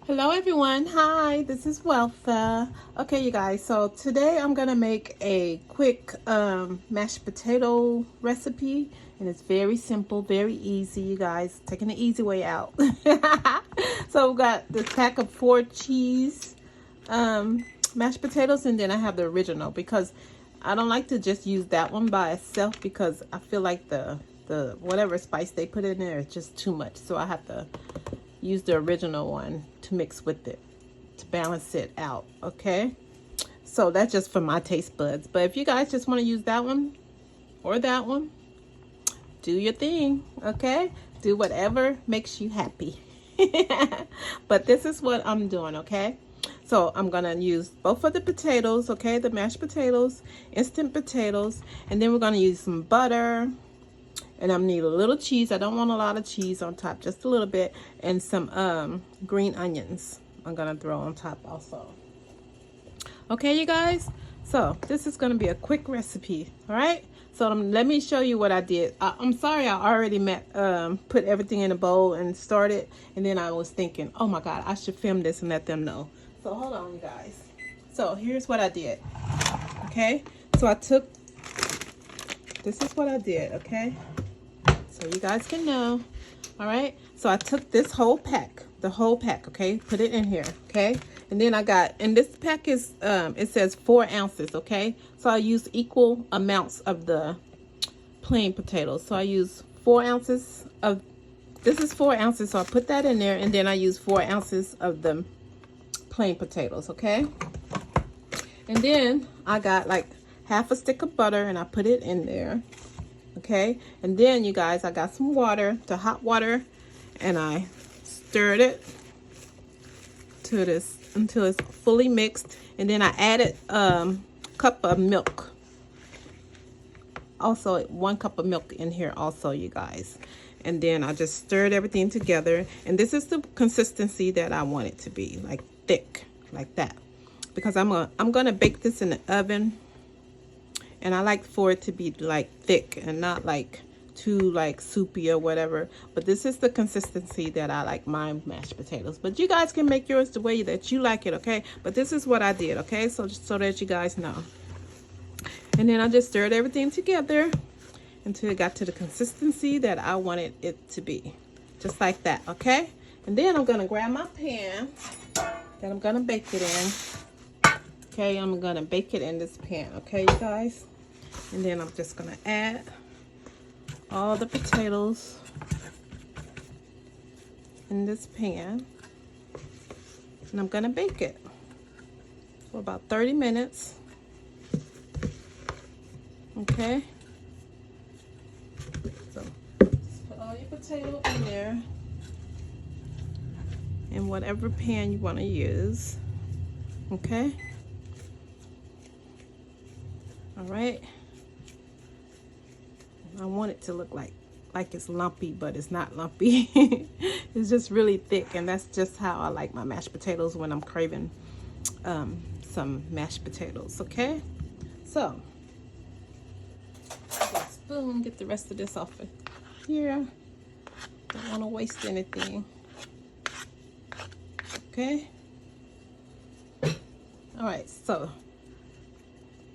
Hello everyone, hi, this is Weltha. Okay you guys, so today I'm gonna make a quick mashed potato recipe, and it's very simple, very easy, you guys, taking the easy way out. So we got this pack of 4 cheese mashed potatoes, and then I have the original because I don't like to just use that one by itself because I feel like the whatever spice they put in there is just too much, so I have to use the original one to mix with it to balance it out. Okay, so that's just for my taste buds, but if you guys just want to use that one or that one, do your thing. Okay, do whatever makes you happy. But this is what I'm doing. Okay, so I'm gonna use both of the potatoes, okay, the mashed potatoes, instant potatoes, and then we're gonna use some butter. And I'm need a little cheese. I don't want a lot of cheese on top, just a little bit, and some green onions I'm gonna throw on top also. Okay, you guys, so this is gonna be a quick recipe. All right, so let me show you what I did. I'm sorry, I already put everything in a bowl and started, and then I was thinking, oh my god, I should film this and let them know. So hold on, you guys. So here's what I did. Okay, so this is what I did. Okay, so you guys can know. All right, so I took this whole pack, the whole pack, okay, put it in here, okay, and then I got, and this pack is it says 4 ounces, okay, so I use equal amounts of the plain potatoes. So I use 4 ounces of, this is 4 ounces, so I put that in there, and then I use 4 ounces of the plain potatoes. Okay, and then I got like half a stick of butter, and I put it in there. Okay, and then you guys, I got some water, the hot water, and I stirred it to this until it's fully mixed, and then I added cup of milk, also 1 cup of milk in here also, you guys, and then I just stirred everything together, and this is the consistency that I want it to be, like thick like that, because I'm gonna bake this in the oven. And I like for it to be like thick and not like too like soupy or whatever. But this is the consistency that I like my mashed potatoes. But you guys can make yours the way that you like it, okay? But this is what I did, okay? So just so that you guys know. And then I just stirred everything together until it got to the consistency that I wanted it to be. Just like that, okay? And then I'm gonna grab my pan that I'm gonna bake it in. Okay, I'm gonna bake it in this pan, okay, you guys? And then I'm just gonna add all the potatoes in this pan, and I'm gonna bake it for about 30 minutes. Okay, so just put all your potato in there in whatever pan you want to use. Okay, all right. I want it to look like it's lumpy, but it's not lumpy. It's just really thick, and that's just how I like my mashed potatoes when I'm craving some mashed potatoes. Okay, so get a spoon, get the rest of this off of here. Don't want to waste anything. Okay, all right, so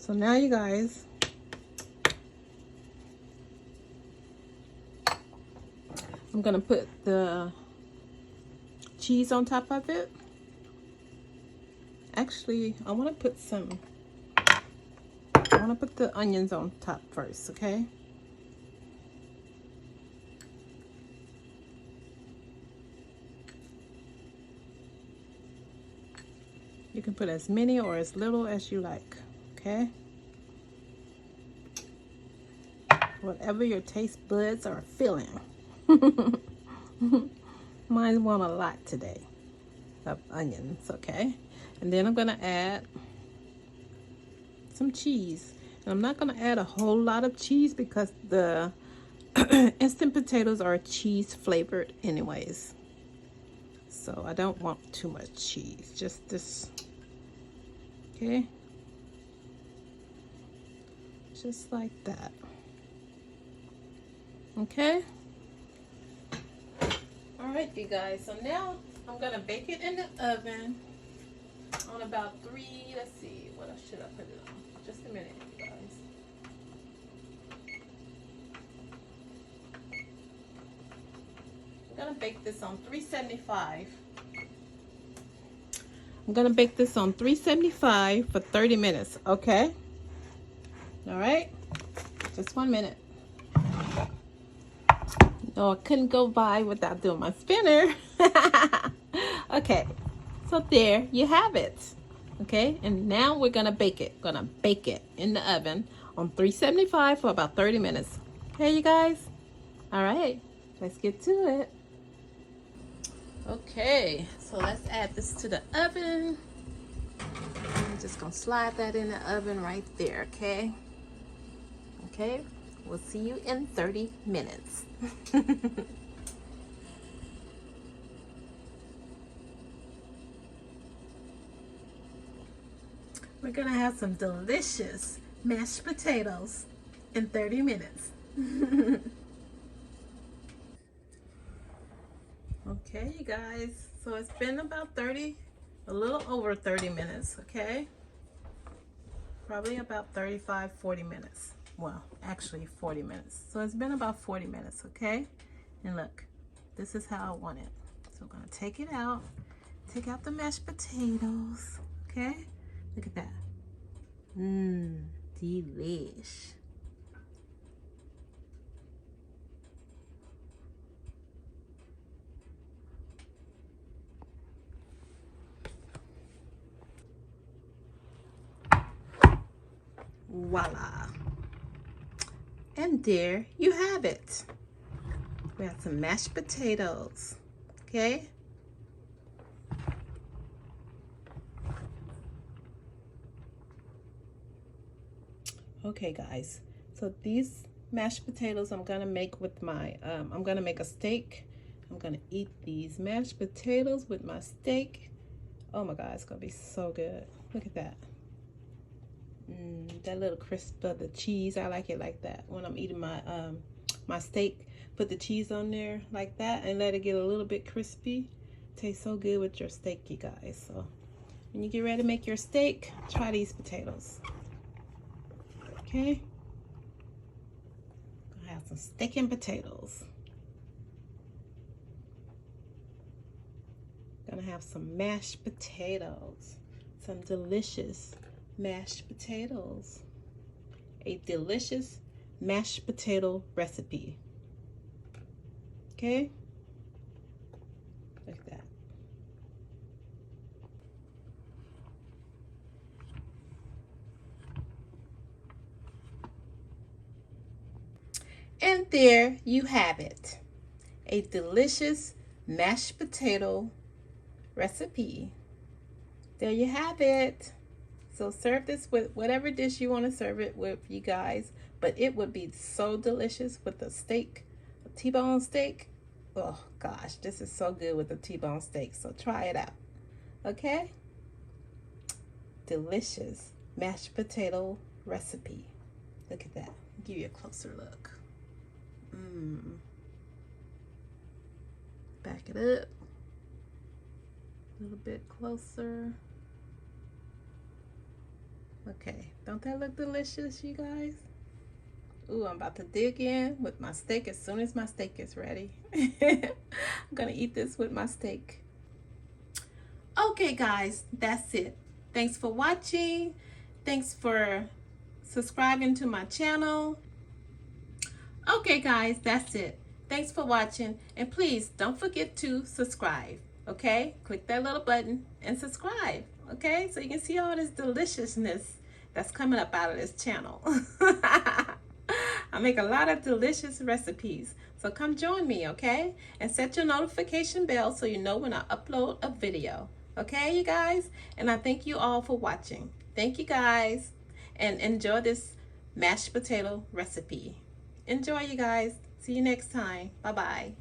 now you guys, I'm gonna put the cheese on top of it. Actually, I want to put the onions on top first, okay? You can put as many or as little as you like, okay? Whatever your taste buds are feeling. Mine want a lot today of onions, okay? And then I'm gonna add some cheese. And I'm not gonna add a whole lot of cheese because the instant potatoes are cheese flavored anyways. So I don't want too much cheese, just this, okay? Just like that. Okay, all right you guys, so now I'm gonna bake it in the oven on about 3, let's see, what else should I put it on? Just a minute, you guys. I'm gonna bake this on 375. I'm gonna bake this on 375 for 30 minutes, okay? All right, just 1 minute. No, I couldn't go by without doing my spinner. Okay, so there you have it. Okay, and now we're gonna bake it. Gonna bake it in the oven on 375 for about 30 minutes. Okay, you guys? All right, let's get to it. Okay, so let's add this to the oven. I'm just gonna slide that in the oven right there, okay? Okay, we'll see you in 30 minutes. We're gonna have some delicious mashed potatoes in 30 minutes. Okay, you guys, so it's been about a little over 30 minutes, okay? Probably about 35, 40 minutes. Well, actually 40 minutes. So it's been about 40 minutes, okay? And look, this is how I want it. So I'm gonna take it out, take out the mashed potatoes, okay? Look at that. Delish. Voila. And there you have it. We have some mashed potatoes, okay? Okay, guys, so these mashed potatoes I'm gonna make with my, I'm gonna make a steak. I'm gonna eat these mashed potatoes with my steak. Oh my God, it's gonna be so good. Look at that. That little crisp of the cheese, I like it like that. When I'm eating my my steak, put the cheese on there like that and let it get a little bit crispy. Tastes so good with your steak, you guys. So when you get ready to make your steak, try these potatoes. Okay, gonna have some steak and potatoes. Gonna have some mashed potatoes, some delicious mashed potatoes. A delicious mashed potato recipe. Okay, like that. And there you have it. A delicious mashed potato recipe. There you have it. So serve this with whatever dish you want to serve it with, you guys. But it would be so delicious with a steak, a T-bone steak. Oh gosh, this is so good with a T-bone steak. So try it out. Okay? Delicious mashed potato recipe. Look at that. I'll give you a closer look. Back it up. A little bit closer. Okay, don't that look delicious, you guys? Ooh, I'm about to dig in with my steak as soon as my steak is ready. I'm gonna eat this with my steak. Okay, guys, that's it. Thanks for watching. Thanks for subscribing to my channel. Okay, guys, that's it. Thanks for watching, and please don't forget to subscribe. Okay, click that little button and subscribe. Okay, so you can see all this deliciousness that's coming up out of this channel. I make a lot of delicious recipes, so come join me, okay? And set your notification bell so you know when I upload a video. Okay, you guys? And I thank you all for watching. Thank you, guys, and enjoy this mashed potato recipe. Enjoy, you guys. See you next time. Bye-bye.